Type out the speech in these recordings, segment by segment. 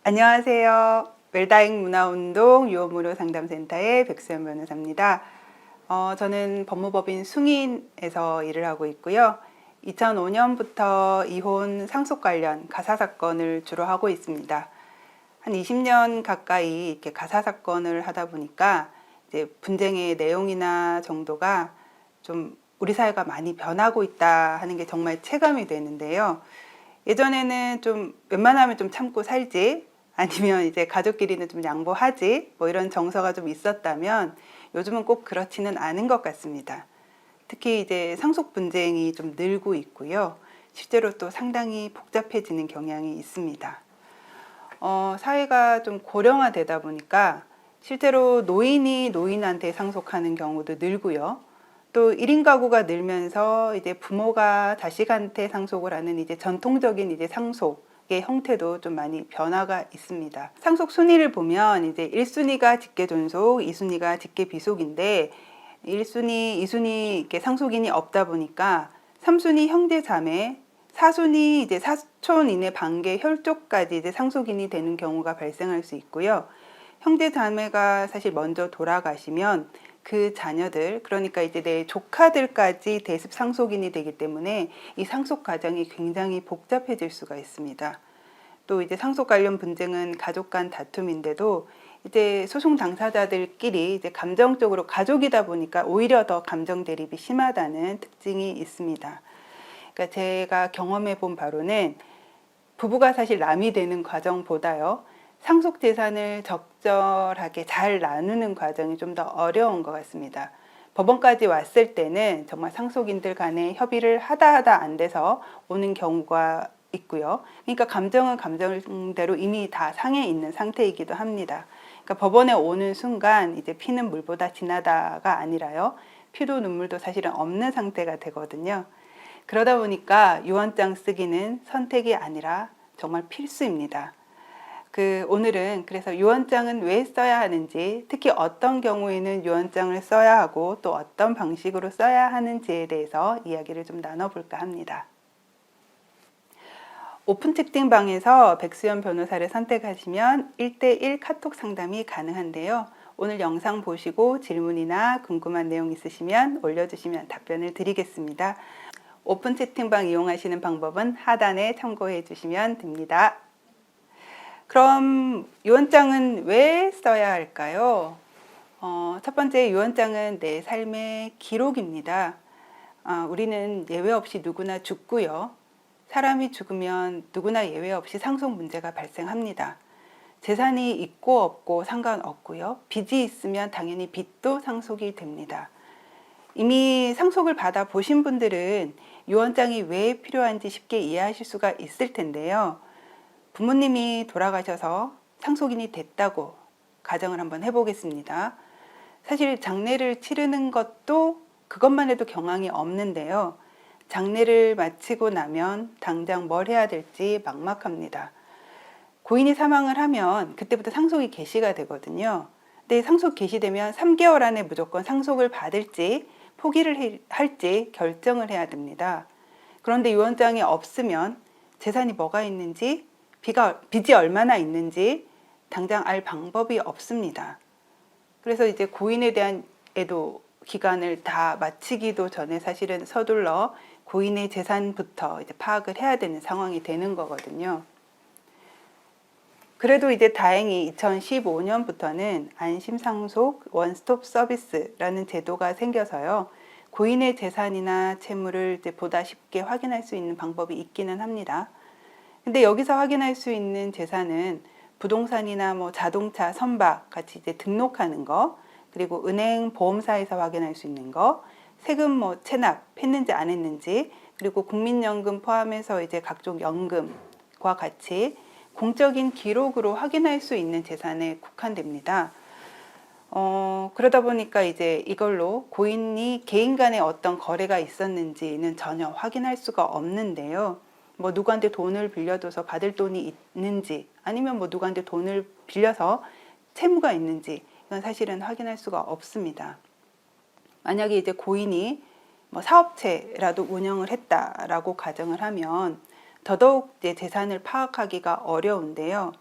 안녕하세요. 웰다잉 문화운동 유호무료 상담센터의 백수연 변호사입니다. 저는 법무법인 숭인에서 일을 하고 있고요. 2005년부터 이혼 상속 관련 가사 사건을 주로 하고 있습니다. 한 20년 가까이 이렇게 가사 사건을 하다 보니까 이제 분쟁의 내용이나 정도가 좀 우리 사회가 많이 변하고 있다 하는 게 정말 체감이 되는데요. 예전에는 좀 웬만하면 좀 참고 살지, 아니면 이제 가족끼리는 좀 양보하지, 뭐 이런 정서가 좀 있었다면 요즘은 꼭 그렇지는 않은 것 같습니다. 특히 이제 상속 분쟁이 좀 늘고 있고요. 실제로 또 상당히 복잡해지는 경향이 있습니다. 사회가 좀 고령화되다 보니까 실제로 노인이 노인한테 상속하는 경우도 늘고요. 또 1인 가구가 늘면서 이제 부모가 자식한테 상속을 하는 이제 전통적인 이제 상속의 형태도 좀 많이 변화가 있습니다. 상속 순위를 보면 이제 1순위가 직계 존속, 2순위가 직계 비속인데 1순위, 2순위 이렇게 상속인이 없다 보니까 3순위 형제 자매, 4순위 이제 사촌 이내 반계 혈족까지 이제 상속인이 되는 경우가 발생할 수 있고요. 형제 자매가 사실 먼저 돌아가시면 그 자녀들, 그러니까 이제 내 조카들까지 대습 상속인이 되기 때문에 이 상속 과정이 굉장히 복잡해질 수가 있습니다. 또 이제 상속 관련 분쟁은 가족 간 다툼인데도 이제 소송 당사자들끼리 이제 감정적으로 가족이다 보니까 오히려 더 감정 대립이 심하다는 특징이 있습니다. 그러니까 제가 경험해 본 바로는 부부가 사실 남이 되는 과정보다요, 상속 재산을 적절하게 잘 나누는 과정이 좀 더 어려운 것 같습니다. 법원까지 왔을 때는 정말 상속인들 간에 협의를 하다 안 돼서 오는 경우가 있고요. 그러니까 감정은 감정대로 이미 다 상해 있는 상태이기도 합니다. 그러니까 법원에 오는 순간 이제 피는 물보다 진하다가 아니라요, 피도 눈물도 사실은 없는 상태가 되거든요. 그러다 보니까 유언장 쓰기는 선택이 아니라 정말 필수입니다. 오늘은 그래서 유언장은 왜 써야 하는지, 특히 어떤 경우에는 유언장을 써야 하고 또 어떤 방식으로 써야 하는지에 대해서 이야기를 좀 나눠볼까 합니다. 오픈 채팅방에서 백수연 변호사를 선택하시면 1대1 카톡 상담이 가능한데요. 오늘 영상 보시고 질문이나 궁금한 내용 있으시면 올려주시면 답변을 드리겠습니다. 오픈 채팅방 이용하시는 방법은 하단에 참고해 주시면 됩니다. 그럼 유언장은 왜 써야 할까요? 첫 번째, 유언장은 내 삶의 기록입니다. 우리는 예외 없이 누구나 죽고요. 사람이 죽으면 누구나 예외 없이 상속 문제가 발생합니다. 재산이 있고 없고 상관없고요. 빚이 있으면 당연히 빚도 상속이 됩니다. 이미 상속을 받아 보신 분들은 유언장이 왜 필요한지 쉽게 이해하실 수가 있을 텐데요. 부모님이 돌아가셔서 상속인이 됐다고 가정을 한번 해보겠습니다. 사실 장례를 치르는 것도 그것만 해도 경황이 없는데요. 장례를 마치고 나면 당장 뭘 해야 될지 막막합니다. 고인이 사망을 하면 그때부터 상속이 개시가 되거든요. 근데 상속 개시되면 3개월 안에 무조건 상속을 받을지 포기를 할지 결정을 해야 됩니다. 그런데 유언장이 없으면 재산이 뭐가 있는지, 빚이 얼마나 있는지 당장 알 방법이 없습니다. 그래서 이제 고인에 대한 애도 기간을 다 마치기도 전에 사실은 서둘러 고인의 재산부터 이제 파악을 해야 되는 상황이 되는 거거든요. 그래도 이제 다행히 2015년부터는 안심상속 원스톱 서비스라는 제도가 생겨서요, 고인의 재산이나 채무를 이제 보다 쉽게 확인할 수 있는 방법이 있기는 합니다. 근데 여기서 확인할 수 있는 재산은 부동산이나 뭐 자동차, 선박 같이 이제 등록하는 거, 그리고 은행, 보험사에서 확인할 수 있는 거, 세금 뭐 체납했는지 안 했는지, 그리고 국민연금 포함해서 이제 각종 연금과 같이 공적인 기록으로 확인할 수 있는 재산에 국한됩니다. 그러다 보니까 이제 이걸로 고인이 개인 간에 어떤 거래가 있었는지는 전혀 확인할 수가 없는데요. 뭐 누구한테 돈을 빌려줘서 받을 돈이 있는지, 아니면 뭐 누구한테 돈을 빌려서 채무가 있는지, 이건 사실은 확인할 수가 없습니다. 만약에 이제 고인이 뭐 사업체라도 운영을 했다라고 가정을 하면 더더욱 이제 재산을 파악하기가 어려운데요.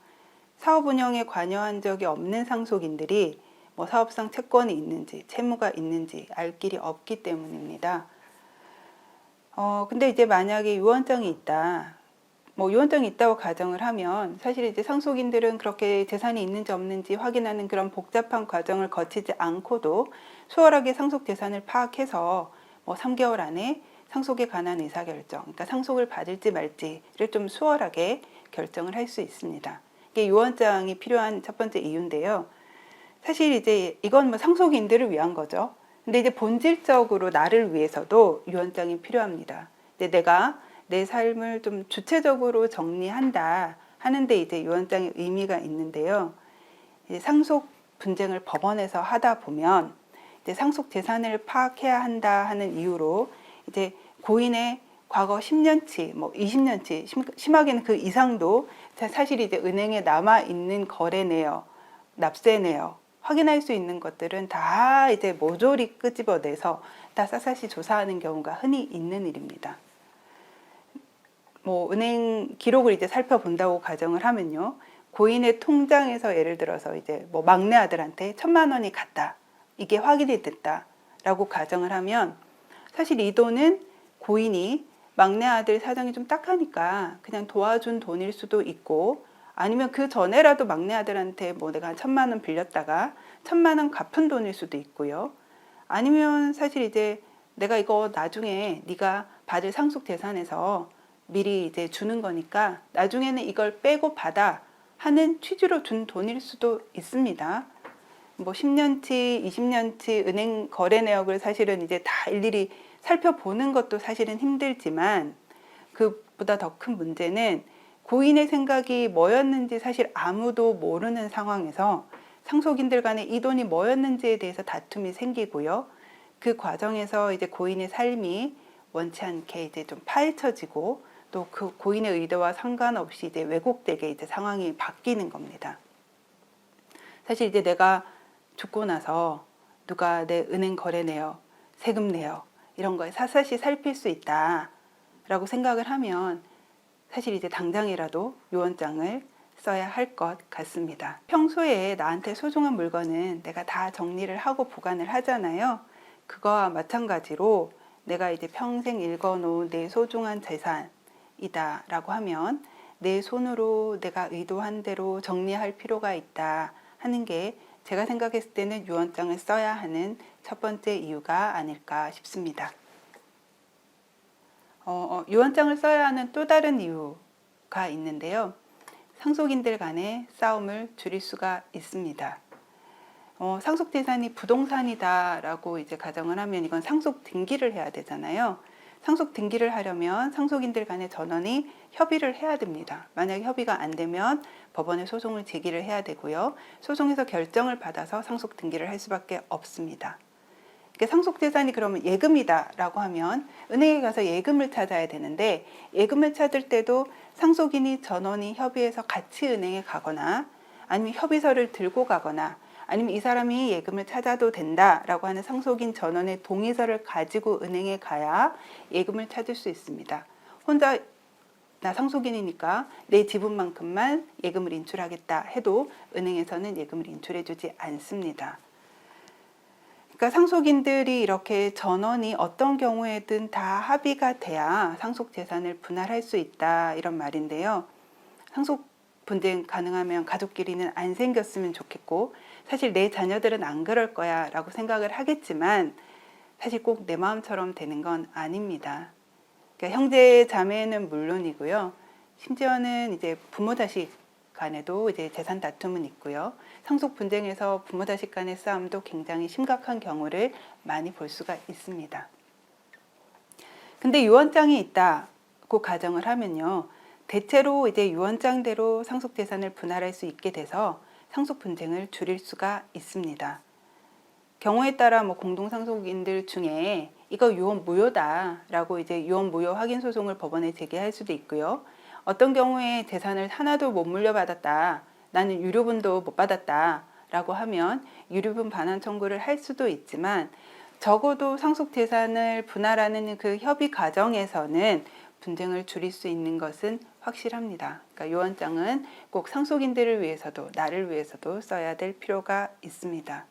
사업 운영에 관여한 적이 없는 상속인들이 뭐 사업상 채권이 있는지 채무가 있는지 알 길이 없기 때문입니다. 근데 이제 만약에 유언장이 있다. 뭐 유언장이 있다고 가정을 하면 사실 이제 상속인들은 그렇게 재산이 있는지 없는지 확인하는 그런 복잡한 과정을 거치지 않고도 수월하게 상속 재산을 파악해서 뭐 3개월 안에 상속에 관한 의사결정, 그러니까 상속을 받을지 말지를 좀 수월하게 결정을 할 수 있습니다. 이게 유언장이 필요한 첫 번째 이유인데요. 사실 이제 이건 뭐 상속인들을 위한 거죠. 근데 이제 본질적으로 나를 위해서도 유언장이 필요합니다. 이제 내가 내 삶을 좀 주체적으로 정리한다 하는데 이제 유언장의 의미가 있는데요. 이제 상속 분쟁을 법원에서 하다 보면 이제 상속 재산을 파악해야 한다 하는 이유로 이제 고인의 과거 10년치, 뭐 20년치, 심하게는 그 이상도 사실 이제 은행에 남아 있는 거래 내역, 납세 내역 확인할 수 있는 것들은 다 이제 모조리 끄집어내서 다 샅샅이 조사하는 경우가 흔히 있는 일입니다. 뭐 은행 기록을 이제 살펴본다고 가정을 하면요. 고인의 통장에서 예를 들어서 이제 뭐 막내 아들한테 1,000만 원이 갔다. 이게 확인이 됐다라고 가정을 하면 사실 이 돈은 고인이 막내 아들 사정이 좀 딱하니까 그냥 도와준 돈일 수도 있고 아니면 그 전에라도 막내 아들한테 뭐 내가 1,000만 원 빌렸다가 1,000만 원 갚은 돈일 수도 있고요. 아니면 사실 이제 내가 이거 나중에 네가 받을 상속 재산에서 미리 이제 주는 거니까 나중에는 이걸 빼고 받아 하는 취지로 준 돈일 수도 있습니다. 뭐 10년치, 20년치 은행 거래 내역을 사실은 이제 다 일일이 살펴보는 것도 사실은 힘들지만 그보다 더 큰 문제는 고인의 생각이 뭐였는지 사실 아무도 모르는 상황에서 상속인들 간에 이 돈이 뭐였는지에 대해서 다툼이 생기고요. 그 과정에서 이제 고인의 삶이 원치 않게 이제 좀 파헤쳐지고 또 그 고인의 의도와 상관없이 이제 왜곡되게 이제 상황이 바뀌는 겁니다. 사실 이제 내가 죽고 나서 누가 내 은행 거래 내역, 세금 내역 이런 거에 샅샅이 살필 수 있다라고 생각을 하면 사실 이제 당장이라도 유언장을 써야 할 것 같습니다. 평소에 나한테 소중한 물건은 내가 다 정리를 하고 보관을 하잖아요. 그거와 마찬가지로 내가 이제 평생 읽어놓은 내 소중한 재산이다 라고 하면 내 손으로 내가 의도한 대로 정리할 필요가 있다 하는 게 제가 생각했을 때는 유언장을 써야 하는 첫 번째 이유가 아닐까 싶습니다. 유언장을 써야 하는 또 다른 이유가 있는데요. 상속인들 간의 싸움을 줄일 수가 있습니다. 상속 재산이 부동산이다라고 이제 가정을 하면 이건 상속 등기를 해야 되잖아요. 상속 등기를 하려면 상속인들 간의 전원이 협의를 해야 됩니다. 만약 협의가 안 되면 법원에 소송을 제기를 해야 되고요. 소송에서 결정을 받아서 상속 등기를 할 수밖에 없습니다. 상속 재산이 그러면 예금이다라고 하면 은행에 가서 예금을 찾아야 되는데 예금을 찾을 때도 상속인이 전원이 협의해서 같이 은행에 가거나 아니면 협의서를 들고 가거나 아니면 이 사람이 예금을 찾아도 된다라고 하는 상속인 전원의 동의서를 가지고 은행에 가야 예금을 찾을 수 있습니다. 혼자 나 상속인이니까 내 지분만큼만 예금을 인출하겠다 해도 은행에서는 예금을 인출해주지 않습니다. 그러니까 상속인들이 이렇게 전원이 어떤 경우에든 다 합의가 돼야 상속 재산을 분할할 수 있다 이런 말인데요. 상속 분쟁 가능하면 가족끼리는 안 생겼으면 좋겠고 사실 내 자녀들은 안 그럴 거야 라고 생각을 하겠지만 사실 꼭 내 마음처럼 되는 건 아닙니다. 그러니까 형제 자매는 물론이고요. 심지어는 이제 부모 자식 간에도 이제 재산 다툼은 있고요. 상속 분쟁에서 부모 자식 간의 싸움도 굉장히 심각한 경우를 많이 볼 수가 있습니다. 근데 유언장이 있다고 가정을 하면요. 대체로 이제 유언장대로 상속 재산을 분할할 수 있게 돼서 상속 분쟁을 줄일 수가 있습니다. 경우에 따라 뭐 공동 상속인들 중에 이거 유언 무효다라고 이제 유언 무효 확인 소송을 법원에 제기할 수도 있고요. 어떤 경우에 재산을 하나도 못 물려받았다. 나는 유류분도 못 받았다. 라고 하면 유류분 반환 청구를 할 수도 있지만 적어도 상속 재산을 분할하는 그 협의 과정에서는 분쟁을 줄일 수 있는 것은 확실합니다. 그러니까 유언장은 꼭 상속인들을 위해서도 나를 위해서도 써야 될 필요가 있습니다.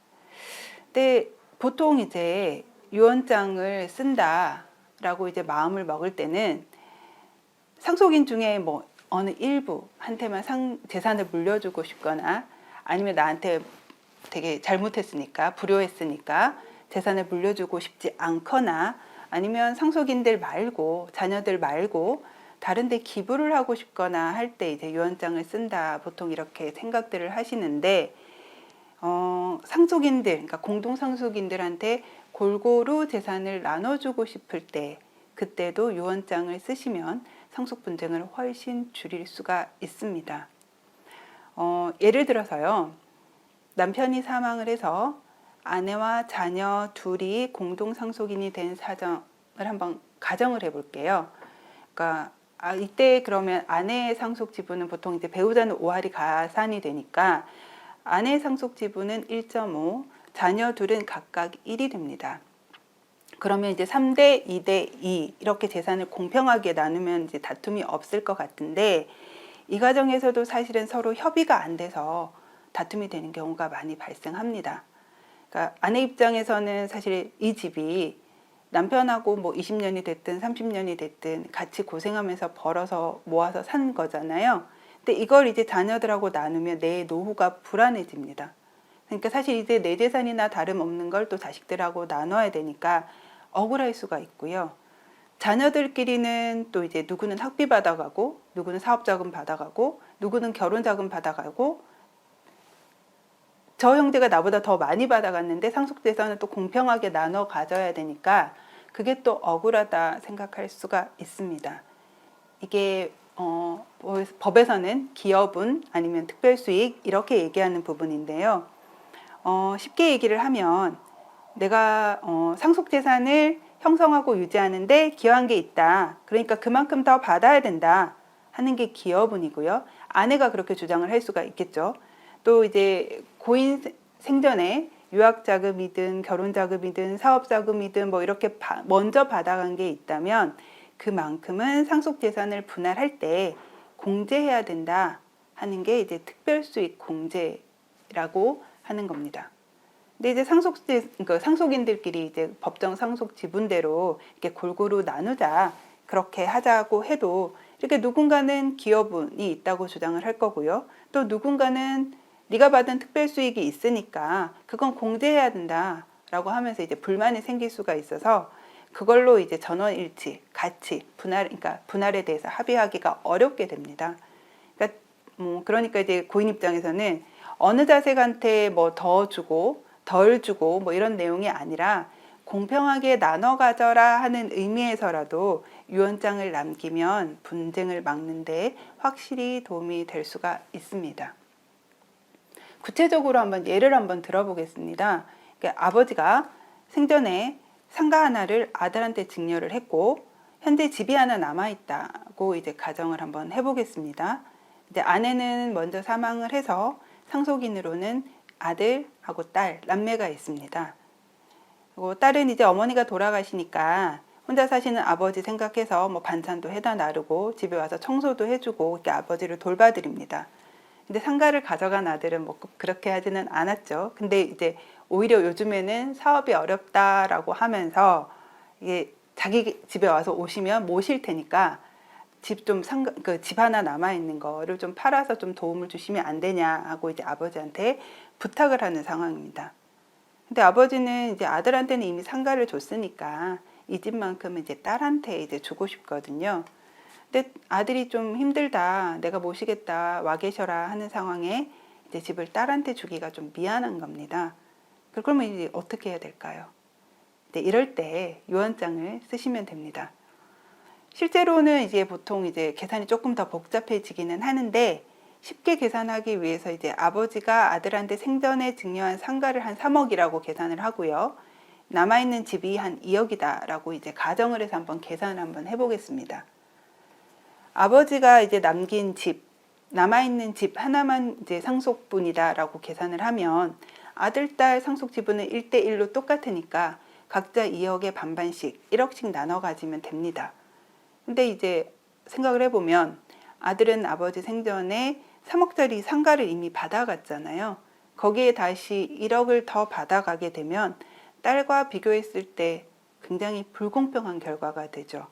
근데 보통 이제 유언장을 쓴다라고 이제 마음을 먹을 때는 상속인 중에 뭐 어느 일부한테만 재산을 물려주고 싶거나 아니면 나한테 되게 잘못했으니까 불효했으니까 재산을 물려주고 싶지 않거나 아니면 상속인들 말고 자녀들 말고 다른 데 기부를 하고 싶거나 할 때 이제 유언장을 쓴다 보통 이렇게 생각들을 하시는데 상속인들 그러니까 공동 상속인들한테 골고루 재산을 나눠주고 싶을 때 그때도 유언장을 쓰시면 상속 분쟁을 훨씬 줄일 수가 있습니다. 예를 들어서요. 남편이 사망을 해서 아내와 자녀 둘이 공동 상속인이 된 사정을 한번 가정을 해볼게요. 그러니까 이때 그러면 아내의 상속 지분은 보통 이제 배우자는 5할이 가산이 되니까 아내의 상속 지분은 1.5, 자녀 둘은 각각 1이 됩니다. 그러면 이제 3대 2대 2 이렇게 재산을 공평하게 나누면 이제 다툼이 없을 것 같은데 이 과정에서도 사실은 서로 협의가 안 돼서 다툼이 되는 경우가 많이 발생합니다. 그러니까 아내 입장에서는 사실 이 집이 남편하고 뭐 20년이 됐든 30년이 됐든 같이 고생하면서 벌어서 모아서 산 거잖아요. 근데 이걸 이제 자녀들하고 나누면 내 노후가 불안해집니다. 그러니까 사실 이제 내 재산이나 다름없는 걸 또 자식들하고 나눠야 되니까 억울할 수가 있고요. 자녀들끼리는 또 이제 누구는 학비 받아가고 누구는 사업자금 받아가고 누구는 결혼자금 받아가고 저 형제가 나보다 더 많이 받아갔는데 상속재산을 또 공평하게 나눠 가져야 되니까 그게 또 억울하다 생각할 수가 있습니다. 이게 법에서는 기여분 아니면 특별수익 이렇게 얘기하는 부분인데요. 쉽게 얘기를 하면 내가 상속재산을 형성하고 유지하는데 기여한 게 있다. 그러니까 그만큼 더 받아야 된다 하는 게 기여분이고요. 아내가 그렇게 주장을 할 수가 있겠죠. 또 이제 고인 생전에 유학자금이든 결혼자금이든 사업자금이든 뭐 이렇게 먼저 받아간 게 있다면 그만큼은 상속재산을 분할할 때 공제해야 된다 하는 게 이제 특별수익 공제라고 하는 겁니다. 근데 이제 그러니까 상속인들끼리 이제 법정 상속 지분대로 이렇게 골고루 나누자 그렇게 하자고 해도 이렇게 누군가는 기여분이 있다고 주장을 할 거고요. 또 누군가는 네가 받은 특별수익이 있으니까 그건 공제해야 된다라고 하면서 이제 불만이 생길 수가 있어서 그걸로 이제 전원일치, 같이 그러니까 분할에 대해서 합의하기가 어렵게 됩니다. 그러니까 이제 고인 입장에서는 어느 자식한테 뭐 더 주고 덜 주고 뭐 이런 내용이 아니라 공평하게 나눠 가져라 하는 의미에서라도 유언장을 남기면 분쟁을 막는 데 확실히 도움이 될 수가 있습니다. 구체적으로 예를 한번 들어보겠습니다. 그러니까 아버지가 생전에 상가 하나를 아들한테 증여를 했고 현재 집이 하나 남아 있다고 이제 가정을 한번 해보겠습니다. 이제 아내는 먼저 사망을 해서 상속인으로는 아들하고 딸, 남매가 있습니다. 그리고 딸은 이제 어머니가 돌아가시니까 혼자 사시는 아버지 생각해서 뭐 반찬도 해다 나르고 집에 와서 청소도 해주고 이렇게 아버지를 돌봐드립니다. 근데 상가를 가져간 아들은 뭐 그렇게 하지는 않았죠. 근데 이제 오히려 요즘에는 사업이 어렵다라고 하면서 이게 자기 집에 와서 오시면 모실 테니까 집 하나 남아 있는 거를 좀 팔아서 좀 도움을 주시면 안 되냐 하고 이제 아버지한테 부탁을 하는 상황입니다. 근데 아버지는 이제 아들한테는 이미 상가를 줬으니까 이 집만큼은 이제 딸한테 이제 주고 싶거든요. 근데 아들이 좀 힘들다, 내가 모시겠다, 와 계셔라 하는 상황에 이제 집을 딸한테 주기가 좀 미안한 겁니다. 그러면 이제 어떻게 해야 될까요? 이럴 때 유언장을 쓰시면 됩니다. 실제로는 이제 보통 이제 계산이 조금 더 복잡해지기는 하는데 쉽게 계산하기 위해서 이제 아버지가 아들한테 생전에 증여한 상가를 한 3억이라고 계산을 하고요. 남아있는 집이 한 2억이다라고 이제 가정을 해서 한번 계산을 한번 해보겠습니다. 아버지가 이제 남긴 집, 남아있는 집 하나만 이제 상속분이다라고 계산을 하면 아들, 딸 상속 지분은 1대1로 똑같으니까 각자 2억의 반반씩 1억씩 나눠 가지면 됩니다. 근데 이제 생각을 해보면 아들은 아버지 생전에 3억짜리 상가를 이미 받아갔잖아요. 거기에 다시 1억을 더 받아가게 되면 딸과 비교했을 때 굉장히 불공평한 결과가 되죠.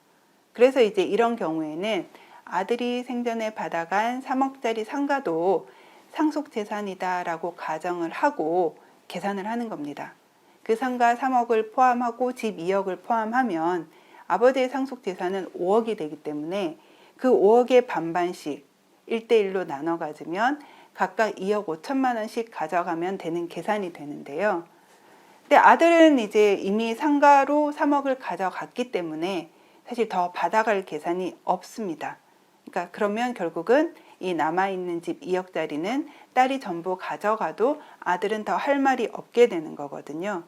그래서 이제 이런 경우에는 아들이 생전에 받아간 3억짜리 상가도 상속재산이다라고 가정을 하고 계산을 하는 겁니다. 그 상가 3억을 포함하고 집 2억을 포함하면 아버지의 상속재산은 5억이 되기 때문에 그 5억의 반반씩 1대1로 나눠 가지면 각각 2억 5천만 원씩 가져가면 되는 계산이 되는데요. 근데 아들은 이제 이미 상가로 3억을 가져갔기 때문에 사실 더 받아갈 계산이 없습니다. 그러니까 그러면 결국은 이 남아있는 집 2억짜리는 딸이 전부 가져가도 아들은 더 할 말이 없게 되는 거거든요.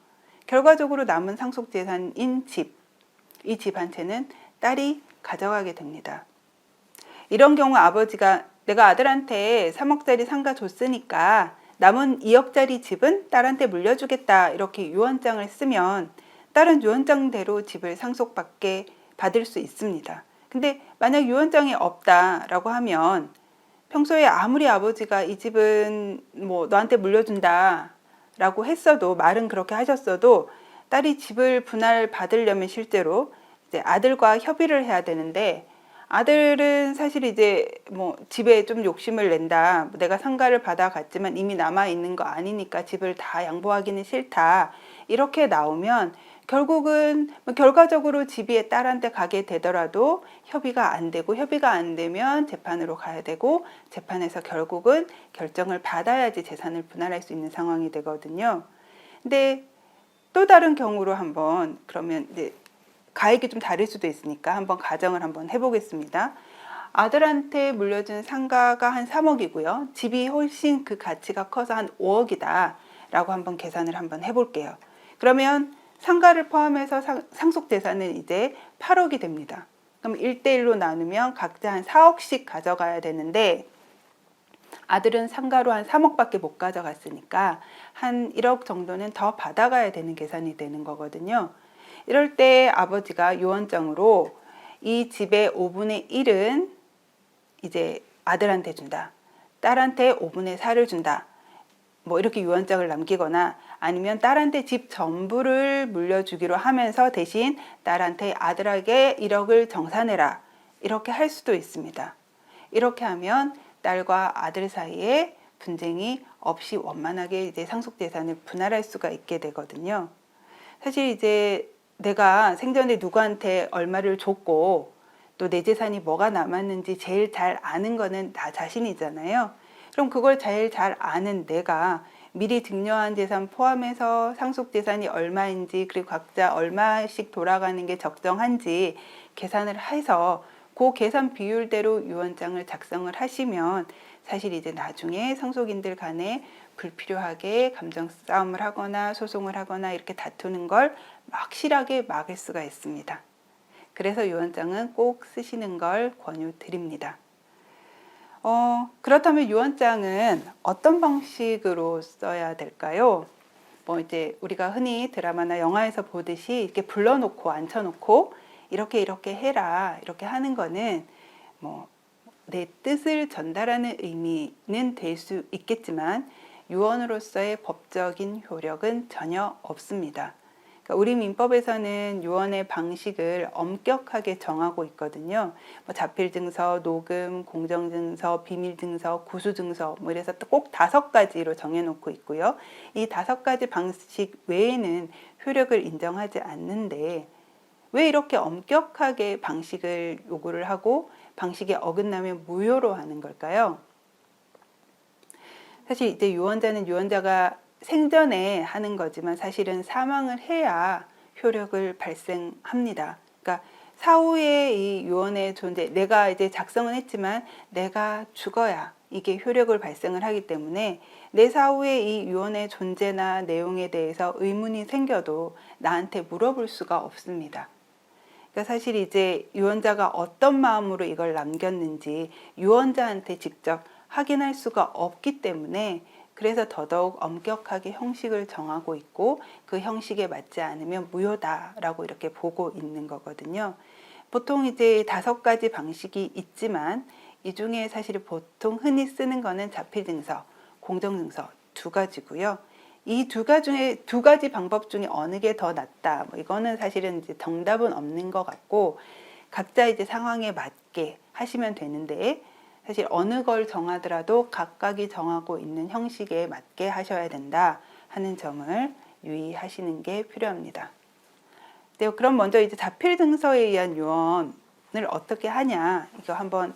결과적으로 남은 상속재산인 집, 이 집 한 채는 딸이 가져가게 됩니다. 이런 경우 아버지가 내가 아들한테 3억짜리 상가 줬으니까 남은 2억짜리 집은 딸한테 물려주겠다 이렇게 유언장을 쓰면 딸은 유언장대로 집을 받을 수 있습니다. 근데 만약 유언장이 없다라고 하면 평소에 아무리 아버지가 이 집은 뭐 너한테 물려준다 라고 했어도 말은 그렇게 하셨어도 딸이 집을 분할받으려면 실제로 이제 아들과 협의를 해야 되는데 아들은 사실 이제 뭐 집에 좀 욕심을 낸다. 내가 상가를 받아갔지만 이미 남아 있는 거 아니니까 집을 다 양보하기는 싫다. 이렇게 나오면 결국은 결과적으로 집이 딸한테 가게 되더라도 협의가 안 되고 협의가 안 되면 재판으로 가야 되고 재판에서 결국은 결정을 받아야지 재산을 분할할 수 있는 상황이 되거든요. 근데 또 다른 경우로 한번 그러면 이제 가액이 좀 다를 수도 있으니까 한번 가정을 한번 해보겠습니다. 아들한테 물려준 상가가 한 3억이고요. 집이 훨씬 그 가치가 커서 한 5억이다 라고 한번 계산을 한번 해볼게요. 그러면 상가를 포함해서 상속재산은 이제 8억이 됩니다. 그럼 1대1로 나누면 각자 한 4억씩 가져가야 되는데 아들은 상가로 한 3억밖에 못 가져갔으니까 한 1억 정도는 더 받아가야 되는 계산이 되는 거거든요. 이럴 때 아버지가 유언장으로 이 집의 5분의 1은 이제 아들한테 준다. 딸한테 5분의 4를 준다. 뭐 이렇게 유언장을 남기거나 아니면 딸한테 집 전부를 물려주기로 하면서 대신 딸한테 아들에게 1억을 정산해라. 이렇게 할 수도 있습니다. 이렇게 하면 딸과 아들 사이에 분쟁이 없이 원만하게 이제 상속재산을 분할할 수가 있게 되거든요. 사실 이제 내가 생전에 누구한테 얼마를 줬고 또 내 재산이 뭐가 남았는지 제일 잘 아는 거는 나 자신이잖아요. 그럼 그걸 제일 잘 아는 내가 미리 증여한 재산 포함해서 상속재산이 얼마인지 그리고 각자 얼마씩 돌아가는 게 적정한지 계산을 해서 그 계산 비율대로 유언장을 작성을 하시면 사실 이제 나중에 상속인들 간에 불필요하게 감정 싸움을 하거나 소송을 하거나 이렇게 다투는 걸 확실하게 막을 수가 있습니다. 그래서 유언장은 꼭 쓰시는 걸 권유드립니다. 그렇다면 유언장은 어떤 방식으로 써야 될까요? 뭐 이제 우리가 흔히 드라마나 영화에서 보듯이 이렇게 불러놓고 앉혀놓고 이렇게 해라 이렇게 하는 거는 뭐 내 뜻을 전달하는 의미는 될 수 있겠지만 유언으로서의 법적인 효력은 전혀 없습니다. 그러니까 우리 민법에서는 유언의 방식을 엄격하게 정하고 있거든요. 뭐 자필증서, 녹음, 공정증서, 비밀증서, 구수증서 뭐 이래서 꼭 5가지로 정해놓고 있고요. 이 5가지 방식 외에는 효력을 인정하지 않는데 왜 이렇게 엄격하게 방식을 요구를 하고 방식에 어긋나면 무효로 하는 걸까요? 사실 이제 유언자는 유언자가 생전에 하는 거지만 사실은 사망을 해야 효력을 발생합니다. 그러니까 사후에 이 유언의 존재, 내가 이제 작성은 했지만 내가 죽어야 이게 효력을 발생을 하기 때문에 내 사후에 이 유언의 존재나 내용에 대해서 의문이 생겨도 나한테 물어볼 수가 없습니다. 그러니까 사실 이제 유언자가 어떤 마음으로 이걸 남겼는지 유언자한테 직접 확인할 수가 없기 때문에 그래서 더더욱 엄격하게 형식을 정하고 있고 그 형식에 맞지 않으면 무효다라고 이렇게 보고 있는 거거든요. 보통 이제 5가지 방식이 있지만 이 중에 사실 보통 흔히 쓰는 거는 자필증서, 공정증서 두 가지고요. 이 두 가지 방법 중에 어느 게 더 낫다. 뭐 이거는 사실은 이제 정답은 없는 것 같고 각자 이제 상황에 맞게 하시면 되는데 사실 어느 걸 정하더라도 각각이 정하고 있는 형식에 맞게 하셔야 된다 하는 점을 유의하시는 게 필요합니다. 네, 그럼 먼저 이제 자필 증서에 의한 요원을 어떻게 하냐 이거 한번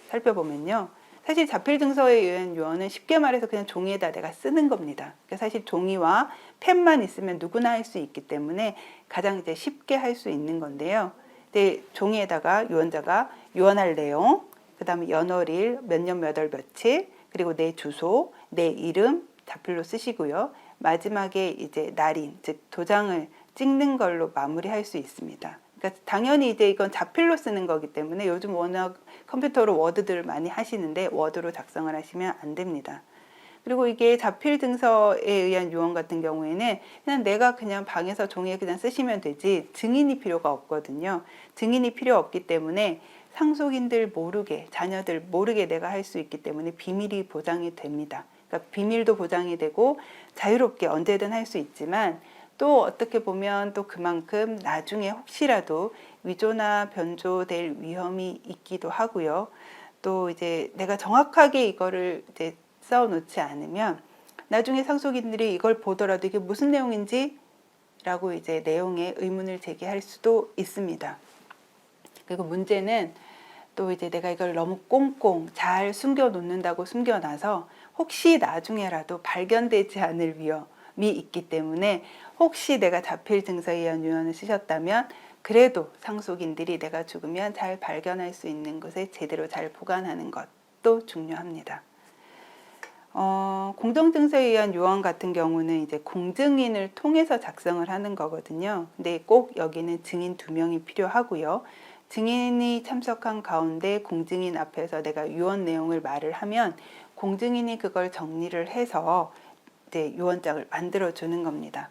살펴보면요. 사실 자필 증서에 의한 요원은 쉽게 말해서 그냥 종이에다 내가 쓰는 겁니다. 그러니까 사실 종이와 펜만 있으면 누구나 할 수 있기 때문에 가장 이제 쉽게 할 수 있는 건데요. 네, 종이에다가 요원자가 요원할 내용, 그 다음에 연월일, 몇 년 몇 월 며칠, 그리고 내 주소, 내 이름 자필로 쓰시고요. 마지막에 이제 날인, 즉 도장을 찍는 걸로 마무리할 수 있습니다. 그러니까 당연히 이제 이건 자필로 쓰는 거기 때문에 요즘 워낙 컴퓨터로 워드들 많이 하시는데 워드로 작성을 하시면 안 됩니다. 그리고 이게 자필 증서에 의한 요원 같은 경우에는 그냥 내가 그냥 방에서 종이에 그냥 쓰시면 되지 증인이 필요가 없거든요. 증인이 필요 없기 때문에 상속인들 모르게, 자녀들 모르게 내가 할 수 있기 때문에 비밀이 보장이 됩니다. 그러니까 비밀도 보장이 되고 자유롭게 언제든 할 수 있지만 또 어떻게 보면 또 그만큼 나중에 혹시라도 위조나 변조될 위험이 있기도 하고요. 또 이제 내가 정확하게 이거를 이제 써 놓지 않으면 나중에 상속인들이 이걸 보더라도 이게 무슨 내용인지 라고 이제 내용에 의문을 제기할 수도 있습니다. 그리고 문제는 또 이제 내가 이걸 너무 꽁꽁 잘 숨겨 놓는다고 숨겨놔서 혹시 나중에라도 발견되지 않을 위험이 있기 때문에 혹시 내가 자필 증서에 의한 유언을 쓰셨다면 그래도 상속인들이 내가 죽으면 잘 발견할 수 있는 곳에 제대로 잘 보관하는 것도 중요합니다. 공정증서에 의한 요원 같은 경우는 이제 공증인을 통해서 작성을 하는 거거든요. 근데 꼭 여기는 증인 2명이 필요하고요. 증인이 참석한 가운데 공증인 앞에서 내가 요원 내용을 말을 하면 공증인이 그걸 정리를 해서 이제 요원장을 만들어 주는 겁니다.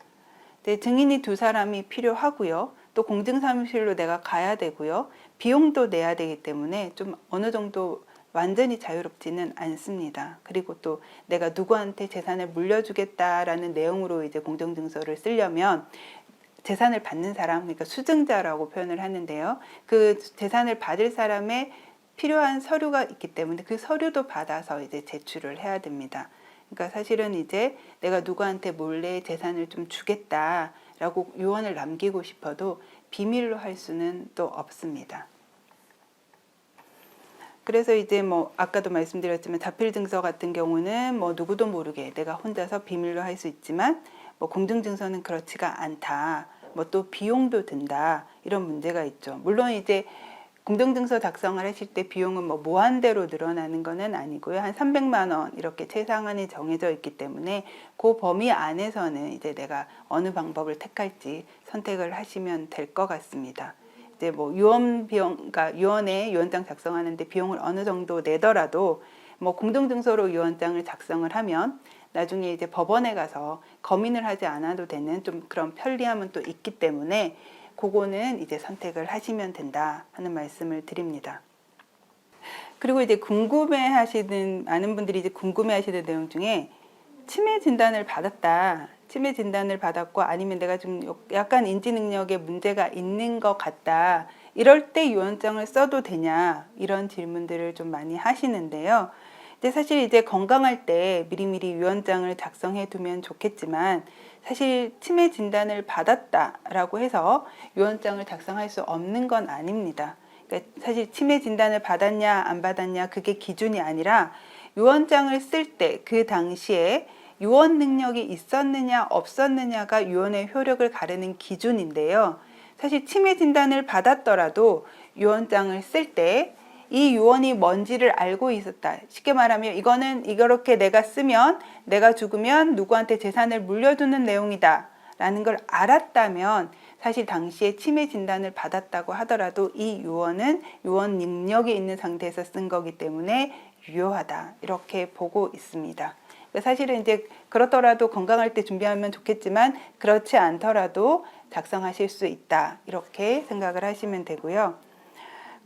근데 증인이 2사람이 필요하고요. 또 공증사무실로 내가 가야 되고요. 비용도 내야 되기 때문에 좀 어느 정도 완전히 자유롭지는 않습니다. 그리고 또 내가 누구한테 재산을 물려주겠다라는 내용으로 이제 공정증서를 쓰려면 재산을 받는 사람, 그러니까 수증자라고 표현을 하는데요. 그 재산을 받을 사람의 필요한 서류가 있기 때문에 그 서류도 받아서 이제 제출을 해야 됩니다. 그러니까 사실은 이제 내가 누구한테 몰래 재산을 좀 주겠다라고 유언을 남기고 싶어도 비밀로 할 수는 또 없습니다. 그래서 이제 뭐 아까도 말씀드렸지만 자필 증서 같은 경우는 뭐 누구도 모르게 내가 혼자서 비밀로 할 수 있지만 뭐 공증 증서는 그렇지가 않다. 뭐 또 비용도 든다. 이런 문제가 있죠. 물론 이제 공증 증서 작성을 하실 때 비용은 뭐 무한대로 늘어나는 것은 아니고요. 한 300만 원 이렇게 최상한이 정해져 있기 때문에 그 범위 안에서는 이제 내가 어느 방법을 택할지 선택을 하시면 될 것 같습니다. 이제 뭐 유언 비용, 그러니까 유언에 유언장 작성하는데 비용을 어느 정도 내더라도 뭐 공동증서로 유언장을 작성을 하면 나중에 이제 법원에 가서 검인을 하지 않아도 되는 좀 그런 편리함은 또 있기 때문에 그거는 이제 선택을 하시면 된다 하는 말씀을 드립니다. 그리고 이제 많은 분들이 이제 궁금해하시는 내용 중에 치매 진단을 받았다. 치매 진단을 받았고 아니면 내가 좀 약간 인지 능력에 문제가 있는 것 같다. 이럴 때 유언장을 써도 되냐? 이런 질문들을 좀 많이 하시는데요. 근데 사실 이제 건강할 때 미리미리 유언장을 작성해 두면 좋겠지만 사실 치매 진단을 받았다라고 해서 유언장을 작성할 수 없는 건 아닙니다. 그러니까 사실 치매 진단을 받았냐 안 받았냐 그게 기준이 아니라 유언장을 쓸 때 그 당시에 유언 능력이 있었느냐 없었느냐가 유언의 효력을 가르는 기준인데요. 사실 치매 진단을 받았더라도 유언장을 쓸 때 이 유언이 뭔지를 알고 있었다. 쉽게 말하면 이거는 이렇게 내가 쓰면 내가 죽으면 누구한테 재산을 물려주는 내용이다 라는 걸 알았다면 사실 당시에 치매 진단을 받았다고 하더라도 이 유언은 유언 능력이 있는 상태에서 쓴 거기 때문에 유효하다 이렇게 보고 있습니다. 사실은 이제 그렇더라도 건강할 때 준비하면 좋겠지만 그렇지 않더라도 작성하실 수 있다 이렇게 생각을 하시면 되고요.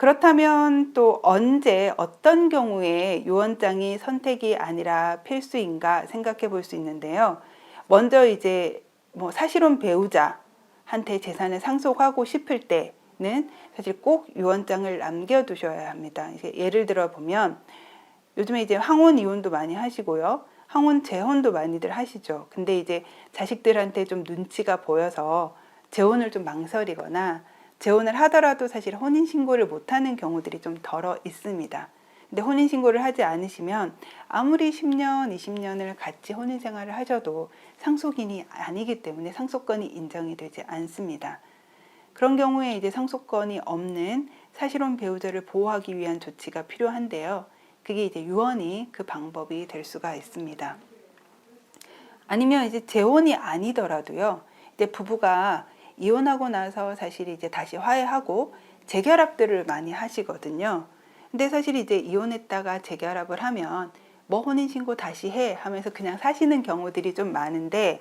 그렇다면 또 언제 어떤 경우에 유언장이 선택이 아니라 필수인가 생각해 볼 수 있는데요. 먼저 이제 뭐 사실혼 배우자한테 재산을 상속하고 싶을 때는 사실 꼭 유언장을 남겨두셔야 합니다. 이제 예를 들어 보면 요즘에 이제 황혼 이혼도 많이 하시고요. 황혼 재혼도 많이들 하시죠. 근데 이제 자식들한테 좀 눈치가 보여서 재혼을 좀 망설이거나 재혼을 하더라도 사실 혼인신고를 못하는 경우들이 좀 덜어 있습니다. 근데 혼인신고를 하지 않으시면 아무리 10년, 20년을 같이 혼인생활을 하셔도 상속인이 아니기 때문에 상속권이 인정이 되지 않습니다. 그런 경우에 이제 상속권이 없는 사실혼 배우자를 보호하기 위한 조치가 필요한데요. 그게 이제 유언이 그 방법이 될 수가 있습니다. 아니면 이제 재혼이 아니더라도요. 이제 부부가 이혼하고 나서 사실 이제 다시 화해하고 재결합들을 많이 하시거든요. 근데 사실 이제 이혼했다가 재결합을 하면 뭐 혼인신고 다시 해 하면서 그냥 사시는 경우들이 좀 많은데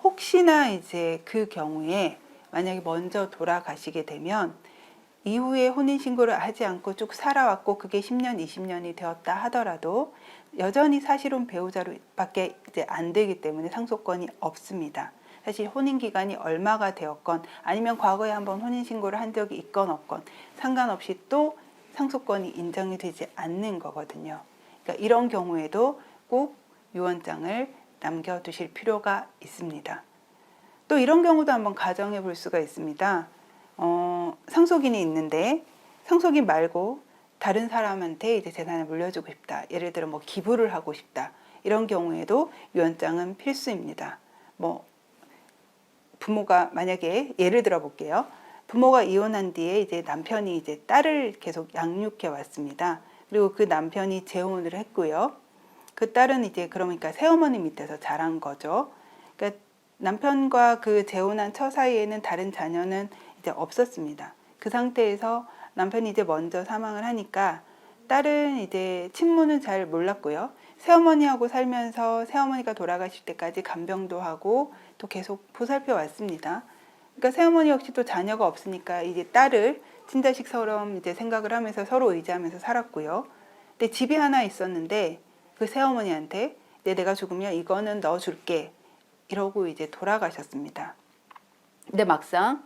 혹시나 이제 그 경우에 만약에 먼저 돌아가시게 되면 이후에 혼인신고를 하지 않고 쭉 살아왔고 그게 10년, 20년이 되었다 하더라도 여전히 사실혼 배우자로밖에 이제 안 되기 때문에 상속권이 없습니다. 사실 혼인기간이 얼마가 되었건 아니면 과거에 한번 혼인신고를 한 적이 있건 없건 상관없이 또 상속권이 인정이 되지 않는 거거든요. 그러니까 이런 경우에도 꼭 유언장을 남겨두실 필요가 있습니다. 또 이런 경우도 한번 가정해 볼 수가 있습니다. 상속인이 있는데 상속인 말고 다른 사람한테 이제 재산을 물려주고 싶다. 예를 들어 뭐 기부를 하고 싶다. 이런 경우에도 유언장은 필수입니다. 뭐 부모가 만약에 예를 들어 볼게요. 부모가 이혼한 뒤에 이제 남편이 이제 딸을 계속 양육해 왔습니다. 그리고 그 남편이 재혼을 했고요. 그 딸은 이제 그러니까 새어머니 밑에서 자란 거죠. 그러니까 남편과 그 재혼한 처 사이에는 다른 자녀는 이제 없었습니다. 그 상태에서 남편이 이제 먼저 사망을 하니까 딸은 이제 친모는 잘 몰랐고요. 새어머니하고 살면서 새어머니가 돌아가실 때까지 간병도 하고 또 계속 보살펴 왔습니다. 그러니까 새어머니 역시 또 자녀가 없으니까 이제 딸을 친자식처럼 이제 생각을 하면서 서로 의지하면서 살았고요. 근데 집이 하나 있었는데 그 새어머니한테 내가 죽으면 이거는 너 줄게 이러고 이제 돌아가셨습니다. 근데 막상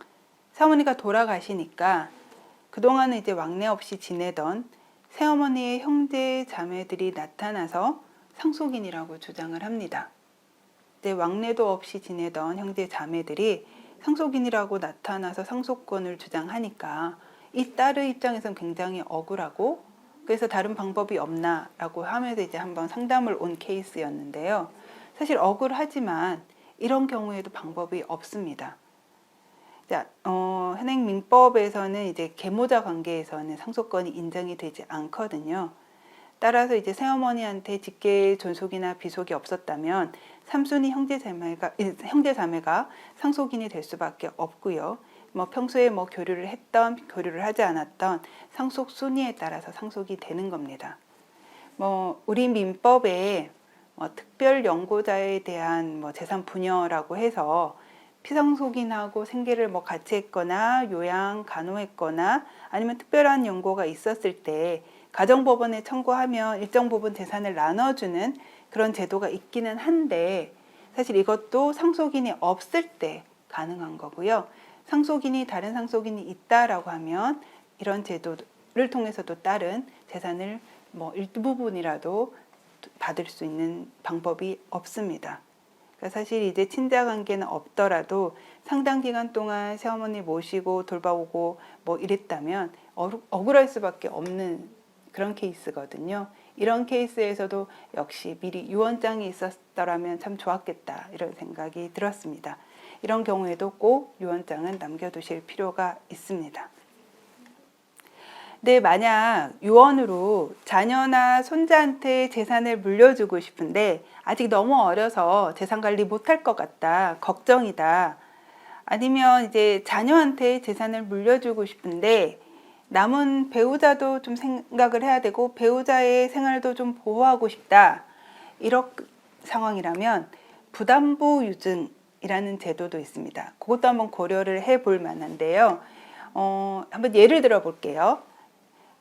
새어머니가 돌아가시니까 그동안은 이제 왕래 없이 지내던 새어머니의 형제 자매들이 나타나서 상속인이라고 주장을 합니다. 근데 왕래도 없이 지내던 형제 자매들이 상속인이라고 나타나서 상속권을 주장하니까 이 딸의 입장에선 굉장히 억울하고 그래서 다른 방법이 없나라고 하면서 이제 한번 상담을 온 케이스였는데요. 사실 억울하지만 이런 경우에도 방법이 없습니다. 자, 현행민법에서는 이제 계모자 관계에서는 상속권이 인정이 되지 않거든요. 따라서 이제 새어머니한테 직계 존속이나 비속이 없었다면 삼순위 형제자매가 상속인이 될 수밖에 없고요. 뭐 평소에 뭐 교류를 했던 교류를 하지 않았던 상속 순위에 따라서 상속이 되는 겁니다. 뭐 우리 민법에 특별 연고자에 대한 뭐 재산 분여라고 해서 피상속인하고 생계를 뭐 같이 했거나 요양 간호했거나 아니면 특별한 연고가 있었을 때 가정법원에 청구하면 일정 부분 재산을 나눠주는 그런 제도가 있기는 한데 사실 이것도 상속인이 없을 때 가능한 거고요. 상속인이 다른 상속인이 있다라고 하면 이런 제도를 통해서도 다른 재산을 뭐 일부분이라도 받을 수 있는 방법이 없습니다. 그러니까 사실 이제 친자 관계는 없더라도 상당 기간 동안 새어머니 모시고 돌봐오고 뭐 이랬다면 억울할 수밖에 없는 그런 케이스거든요. 이런 케이스에서도 역시 미리 유언장이 있었더라면 참 좋았겠다 이런 생각이 들었습니다. 이런 경우에도 꼭 유언장은 남겨두실 필요가 있습니다. 네, 만약 유언으로 자녀나 손자한테 재산을 물려주고 싶은데 아직 너무 어려서 재산 관리 못할 것 같다, 걱정이다. 아니면 이제 자녀한테 재산을 물려주고 싶은데 남은 배우자도 좀 생각을 해야 되고 배우자의 생활도 좀 보호하고 싶다. 이런 상황이라면 부담부 유증이라는 제도도 있습니다. 그것도 한번 고려를 해볼 만한데요. 한번 예를 들어 볼게요.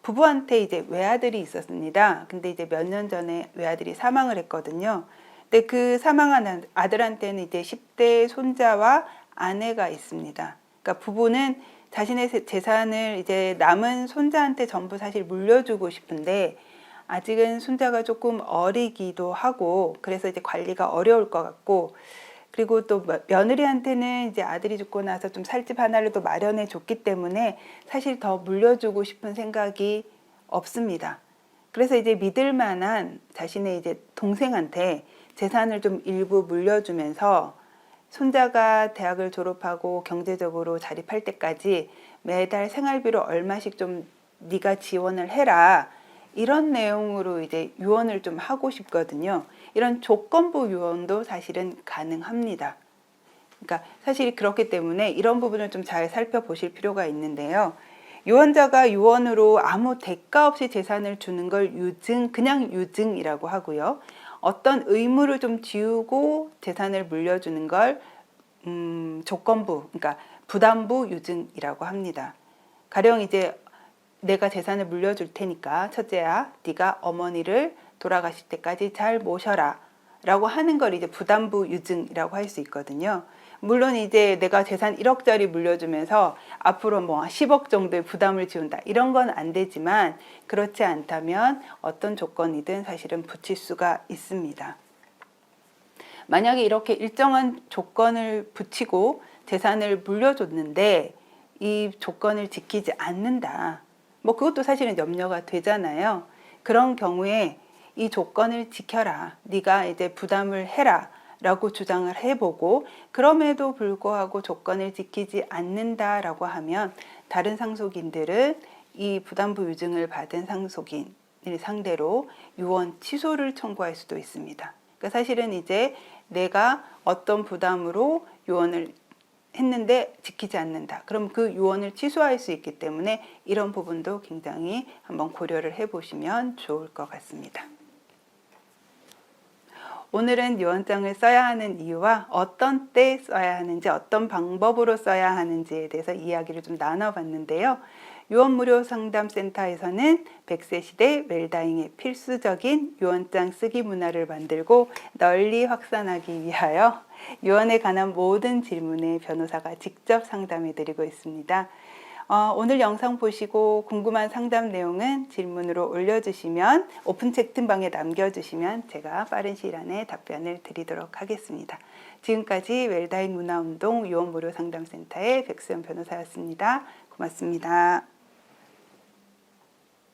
부부한테 이제 외아들이 있었습니다. 근데 이제 몇 년 전에 외아들이 사망을 했거든요. 근데 그 사망한 아들한테는 이제 10대 손자와 아내가 있습니다. 그러니까 부부는 자신의 재산을 이제 남은 손자한테 전부 사실 물려주고 싶은데 아직은 손자가 조금 어리기도 하고 그래서 이제 관리가 어려울 것 같고 그리고 또 며느리한테는 이제 아들이 죽고 나서 좀 살집 하나를 또 마련해 줬기 때문에 사실 더 물려주고 싶은 생각이 없습니다. 그래서 이제 믿을 만한 자신의 이제 동생한테 재산을 좀 일부 물려주면서 손자가 대학을 졸업하고 경제적으로 자립할 때까지 매달 생활비로 얼마씩 좀 네가 지원을 해라. 이런 내용으로 이제 유언을 좀 하고 싶거든요. 이런 조건부 유언도 사실은 가능합니다. 그러니까 사실 그렇기 때문에 이런 부분을 좀 잘 살펴보실 필요가 있는데요. 유언자가 유언으로 아무 대가 없이 재산을 주는 걸 유증, 그냥 유증이라고 하고요. 어떤 의무를 좀 지우고 재산을 물려주는 걸 조건부, 그러니까 부담부 유증이라고 합니다. 가령 이제 내가 재산을 물려줄 테니까 첫째야, 네가 어머니를 돌아가실 때까지 잘 모셔라 라고 하는 걸 이제 부담부 유증이라고 할 수 있거든요. 물론 이제 내가 재산 1억짜리 물려주면서 앞으로 뭐 10억 정도의 부담을 지운다 이런 건 안 되지만 그렇지 않다면 어떤 조건이든 사실은 붙일 수가 있습니다. 만약에 이렇게 일정한 조건을 붙이고 재산을 물려줬는데 이 조건을 지키지 않는다. 뭐 그것도 사실은 염려가 되잖아요. 그런 경우에 이 조건을 지켜라. 네가 이제 부담을 해라. 라고 주장을 해보고 그럼에도 불구하고 조건을 지키지 않는다라고 하면 다른 상속인들은 이 부담부 유증을 받은 상속인을 상대로 유언 취소를 청구할 수도 있습니다. 그러니까 사실은 이제 내가 어떤 부담으로 유언을 했는데 지키지 않는다. 그럼 그 유언을 취소할 수 있기 때문에 이런 부분도 굉장히 한번 고려를 해보시면 좋을 것 같습니다. 오늘은 유언장을 써야 하는 이유와 어떤 때 써야 하는지 어떤 방법으로 써야 하는지에 대해서 이야기를 좀 나눠봤는데요. 유언무료상담센터에서는 100세 시대 웰다잉의 필수적인 유언장 쓰기 문화를 만들고 널리 확산하기 위하여 유언에 관한 모든 질문에 변호사가 직접 상담해드리고 있습니다. 오늘 영상 보시고 궁금한 상담 내용은 질문으로 올려주시면 오픈 채팅방에 남겨주시면 제가 빠른 시일 안에 답변을 드리도록 하겠습니다. 지금까지 웰다잉 문화운동 유언무료상담센터의 백수연 변호사였습니다. 고맙습니다.